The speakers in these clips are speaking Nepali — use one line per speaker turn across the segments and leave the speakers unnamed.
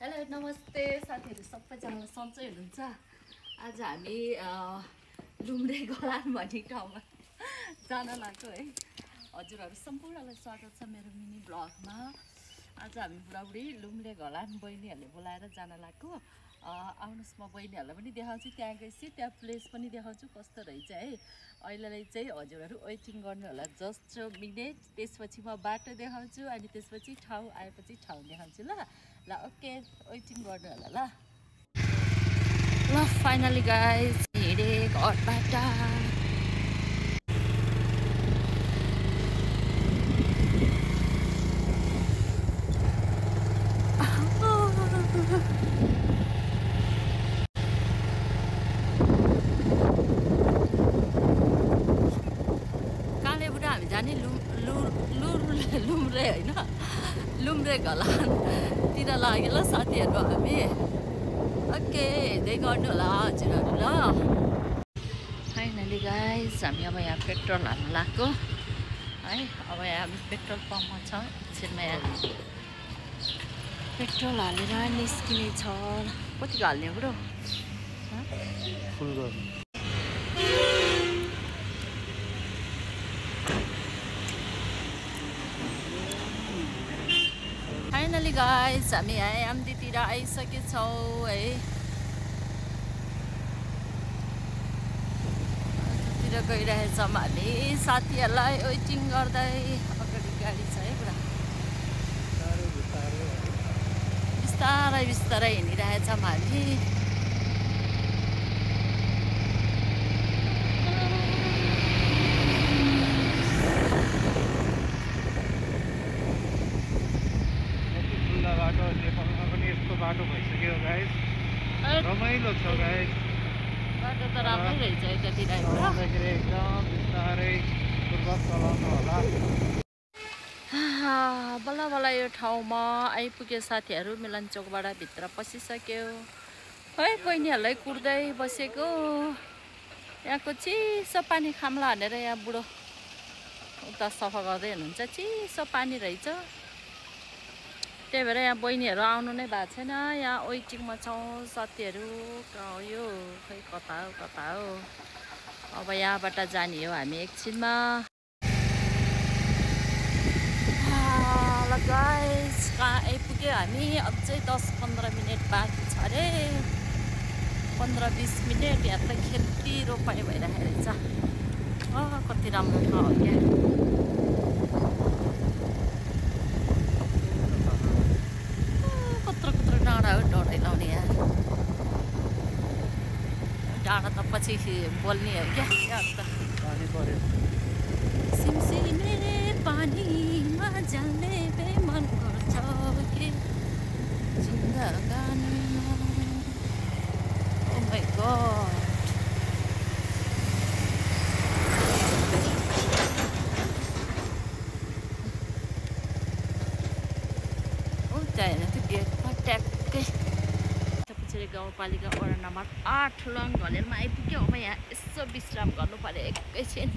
हेलो नमस्ते साथीहरु सबैजनालाई सन्चै हुनुहुन्छ। आज हामी लुम्रे गलान भन्ने ठाउँमा जान लाग्यो है। हजुरहरु सम्पूर्णलाई स्वागत छ मेरो मिनी ब्लगमा। आज हामी बुढाबुढी लुम्रे गलान बहिनीहरुले बोलाएर जान लाग्यो। आउनुस् म बहिनीहरुलाई पनि देखाउँछु, त्यहाँ गएपछि त्यहाँ प्लेस पनि देखाउँछु कस्तो रहेछ है। अहिले चाहिँ हजुरहरु वेटिङ गर्नु होला जस्ट मिनेट, त्यसपछि म बाटो देखाउँछु अनि त्यसपछि ठाउँ आएपछि ठाउँ देखाउँछु ल। ल ओके, वेटिङ गर्नु होला ल। ल फाइनली गाइस हिँडे घरबाट। कालेबुढा हामी जाने लुम्रे होइन, लुम्रे गलानतिर लाग्यो ल साथीहरु हामी। ओके हेर्दै गर्नु होला हजुरहरु ल। फाइनली गाइस हामी अब यहाँ पेट्रोल हाल्नु लाग्यो है। अब यहाँ पेट्रोल पम्पमा छ, एकछिनमा यहाँ पेट्रोल हालेर निस्किने छ। कतिको हाल्ने हो ब्रो?
फुल गर्नु।
फाइनली गाइस हामी यहाँ एमडीतिर आइसकेछौँ है। तिर गइरहेछौँ हामी साथीहरूलाई वेटिङ गर्दै। अगाडि गाडी छ है पुरा, बिस्तारै बिस्तारै हिँडिरहेछौँ हामी।
बाटो देखाउन पनि यस्तो बाटो भइसक्यो गाइस, रमाइलो छ गाइस।
बाटो त राम्रै रहेछ यतातिर
चलाउँदाखेरि एकदम बिस्तारै पूर्वक चलाउनु होला।
बल्ल बल्ल यो ठाउँमा आइपुगे साथीहरू। मिलन चोकबाट भित्र पसिसक्यो है। बहिनीहरूलाई कुर्दै बसेको। यहाँको चिसो पानी खाम्ला भनेर यहाँ बुढो उता सफा गर्दै हुनुहुन्छ। चिसो पानी रहेछ, त्यही भएर यहाँ बहिनीहरू आउनु नै भएको छैन। यहाँ वेटिङमा छौँ साथीहरू। यो खै कता हो। अब यहाँबाट जाने हो हामी एकछिनमा। ल गाइस कहाँ आइपुग्यो हामी। अझै 10-15 मिनट बाँकी छ अरे, 15-20 मिनट। यहाँ त खेती रोपाइ भइरहेको रहेछ। कति राम्रो ठाउँ हो क्या। डाँडा हो, डढाइ लाउने यहाँ डाँडा त पछि बोल्ने हो क्या।
पानी पर्यो।
सिमसिमे पानीमा जाने बेमन गर्छ के जिन्दगानीमा। ओ माय गॉड, ट्याक्कै पछाडि गाउँपालिका वडा नम्बर 8 लङ घलेरमा आइपुग्यो। अब यहाँ यसो विश्राम गर्नु पर्यो एकैछिन।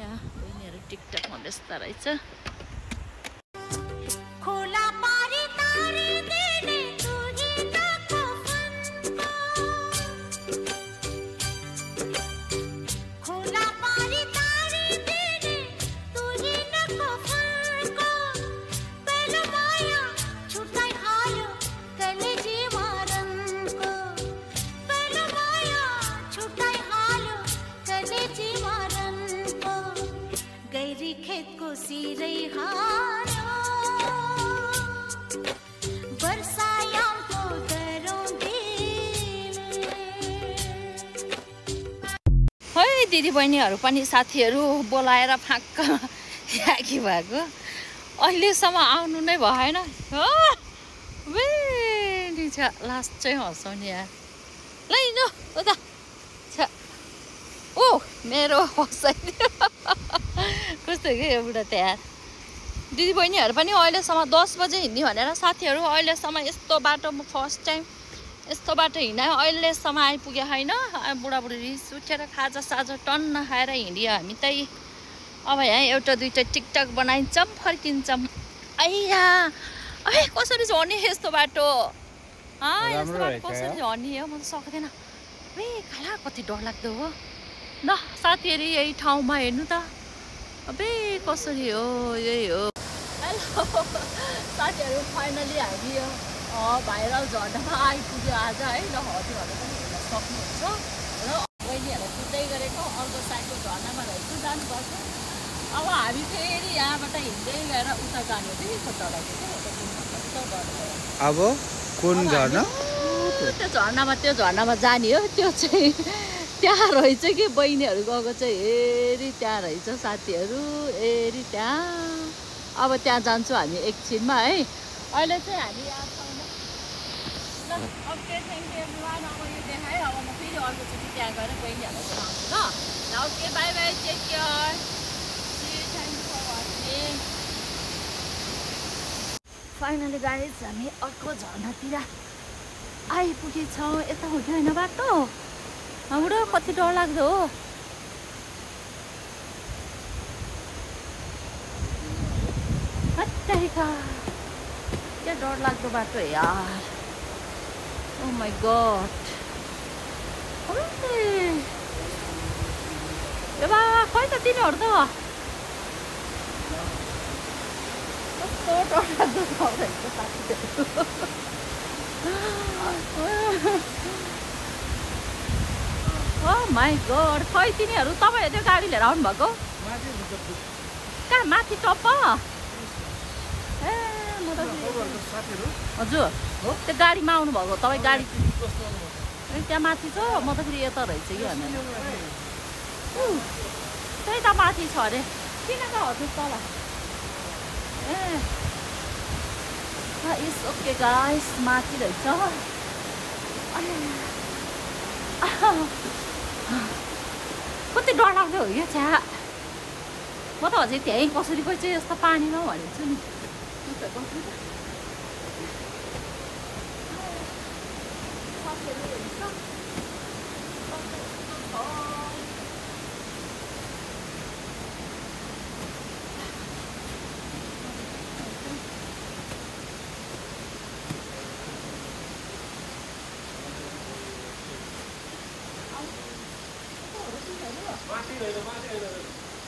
यहाँ बहिनीहरू टिकटकमा व्यस्त रहेछ। है दिदी बहिनीहरू पनि साथीहरू बोलाएर फाँक्क याकी भएको। अहिलेसम्म आउनु नै भएन। लास्ट चाहिँ हँसाउने यार। ल हिँड्नु उता छ। ओ मेरो हँसाइदियो कस्तो के यो बुढा त यार। दिदी बहिनीहरू पनि अहिलेसम्म 10 बजे हिँड्ने भनेर साथीहरू अहिलेसम्म यस्तो बाटोमा फर्स्ट टाइम यस्तो बाटो हिँड्यो। अहिलेसम्म आइपुग्यो होइन। बुढाबुढी रिस उठेर खाजा साजा टन्न खाएर हिँड्यो हामी त। अब यहाँ एउटा दुईटा टिकटक बनाइन्छौँ फर्किन्छौँ। आइया ए कसरी झर्ने यस्तो बाटो यस्तो
राम्रो
बाटो
रहेछ
कसरी झर्ने हो म त सक्दैन ए खाला कति डरलाग्दो हो ल साथीहरू यही ठाउँमा हेर्नु त अबे कसरी हो यही हो हेलो साथीहरू फाइनली हामी यो भाइरल झर्नामा आइपुग्यो आज है ल हजुरहरूले पनि हेर्न सक्नुहुन्छ र बहिनीहरूलाई कुद्दै गरेको अर्को साइडको झर्नामा रहेछ जानुपर्छ अब हामी फेरि यहाँबाट हिँड्दै गएर उता जाने हो फेरि कता
अब कुन झर्ना
त्यो झर्नामा जाने हो त्यो चाहिँ त्यहाँ रहेछ कि बहिनीहरू गएको चाहिँ हेरी त्यहाँ रहेछ साथीहरू हेरी त्यहाँ अब त्यहाँ जान्छौँ हामी एकछिनमा है अहिले चाहिँ हामी यहाँ छैन ल ओके थ्याङ्क यू एभ्रीवान अब यो देखाएँ अब म फेरि अर्कोचोटि त्यहाँ गएर बहिनीहरूलाई देखाउँछु ल okay bye bye take care finally guys हामी अर्को झर्नातिर आइपुगेछौँ यता हुँदैन होइन बाटो हाम्रो कति डरलाग्दो हो हत्तेरिका क्या डरलाग्दो बाटो यार ओ माई गॉड ए बा खै त तिनीहरू त कस्तो डरलाग्दो छ रहेछ साथीहरू ओ माई गॉड खै तिनीहरू तपाईँ त्यो गाडी लिएर आउनुभएको कहाँ माथि टप्प ए म त हजुर त्यो गाडीमा आउनुभएको तपाईँ गाडी त्यहाँ माथि छ म त फेरि यता रहेछ कि भनेर त्यही त माथि छ अरे किन त हजुर तल ए इट्स ओके गाइस माथि रहेछ कति डरलाग्दो हो यो छ्या म त अझै त्यहीँ कसरी पो चाहिँ यस्तो पानीमा भनेको छु नि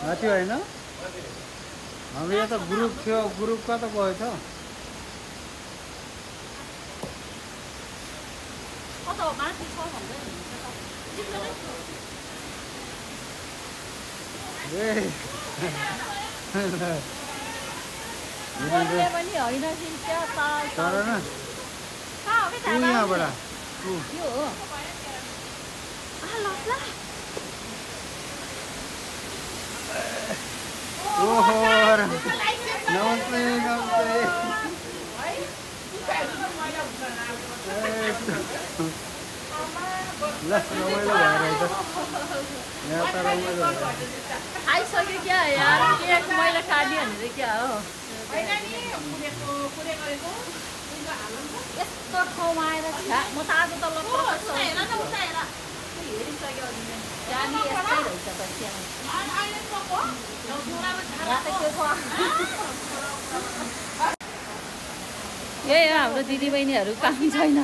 माथि होइन हाम्रो यहाँ त ग्रुप थियो ग्रुप कता गयो त यहाँबाट ओहो नमस्ते नमस्ते ल रमाइलो भएर यहाँ त रमाइलो
आइसक्यो क्या यार के मैला काट्ने भनेर क्या हो यस्तो ठाउँमा आएर म त आज त हेरिसक्यो यस्तै रहेछ त यही हो हाम्रो दिदीबहिनीहरू काम छैन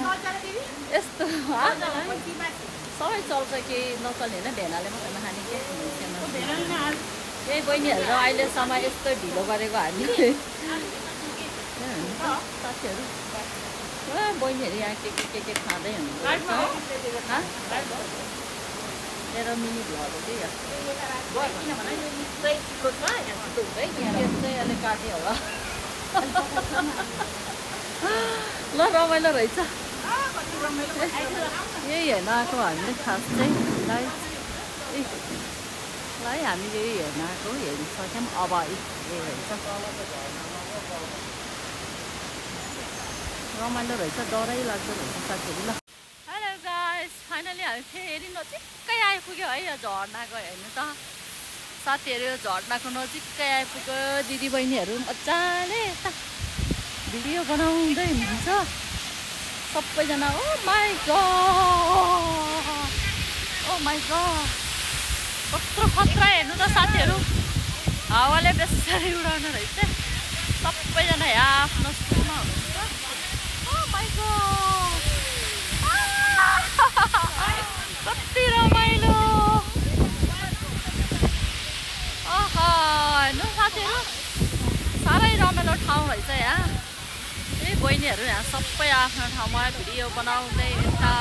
यस्तो सबै चल्छ केही नचल्ने होइन भेनाले मात्रै नखाने के यही बहिनीहरू र अहिलेसम्म यस्तो ढिलो गरेको हामीले साथीहरू बहिनीहरू यहाँ के खाँदै हुनुहुन्छ मेरो मिनी भ्लग हो कि चाहिँ अलिक काट्यो होला ल रमाइलो रहेछ यही हेर्न आएको हामीले खास चाहिँ ल हामीले यही हेर्न आएको हेरिसक्यौँ अब यही रहेछ रमाइलो रहेछ डरै लाग्दो रहेछ साथीहरू ल हेलो गाइस फाइनली हामी फेरि नजिकै आइपुग्यो है यो झर्नाको हेर्नु त साथीहरू यो झर्नाको नजिकै आइपुग्यो दिदीबहिनीहरू मजाले यता भिडियो बनाउँदै हुनुहुन्छ सबैजना ओ माई गॉड कत्रो खतरा हेर्नु त साथीहरू हावाले बेसरी उडाउनु रहेछ सबैजना आफ्नो स्कुलमा हुनुहुन्छ रमाइलो ठाउँ रहेछ यहाँ। बहिनीहरू यहाँ सबै आफ्नो ठाउँमा भिडियो बनाउँदै यता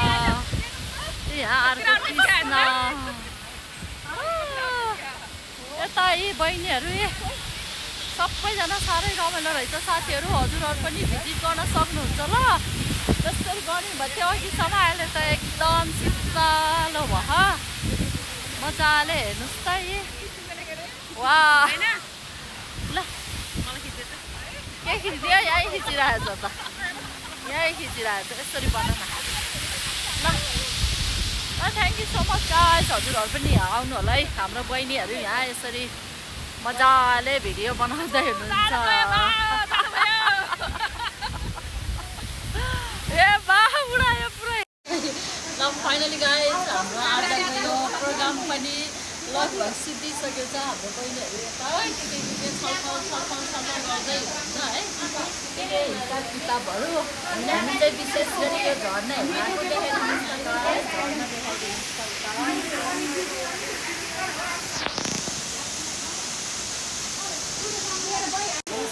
यहाँ अर्को कृष्ण यता यी बहिनीहरू सबैजना साह्रै रमाइलो रहेछ साथीहरू। हजुरहरू पनि भिजिट गर्न सक्नुहुन्छ ल। जसरी गर्ने भयो त्यो अघिसम्म अहिले त एकदम शीतलो भयो मजाले हेर्नुहोस् त वा ल के खिचिदियो यहीँ खिचिरहेछ त यहीँ खिचिरहेछ यसरी बना न ल। Thank you so much guys. हजुरहरू पनि यहाँ आउनु होला है। हाम्रो बहिनीहरू यहाँ यसरी मजाले भिडियो बनाउँदै हुनुहुन्छ। ए बा उडायो पुरै। ल फाइनली गाइस हाम्रो आजको प्रोग्राम पनि लगभग सिद्धिसकेको छ। हाम्रो बहिनीहरू छलफल गर्दै हुन्छ है के हिसाब किताबहरू। हामी चाहिँ विशेष गरी यो झर्ना हेर्नको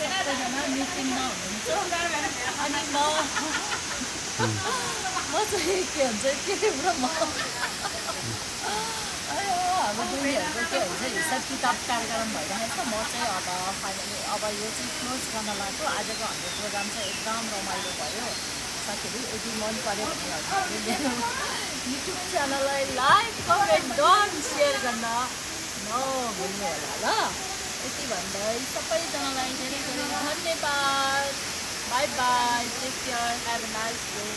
सबैजना मिटिङमा हुनुहुन्छ। अनि म चाहिँ के हुन्छ के हाम्रो बहिनीहरूको के हुन्छ हिसाब किताब कार्यक्रम भइरहेको छ। म चाहिँ अब फाइनली अब यो चाहिँ क्लोज गर्न लाग्यो। आजको हाम्रो प्रोग्राम चाहिँ एकदम रमाइलो भयो साथीहरू। यदि मन पऱ्यो भने हजुरहरूले मेरो युट्युब च्यानललाई लाइक कमेन्ट डन सेयर गर्न नभुल्नु होला ल। यति भन्दै सबैजनालाई धेरै धेरै धन्यवाद। Bye bye, take care, have a nice day.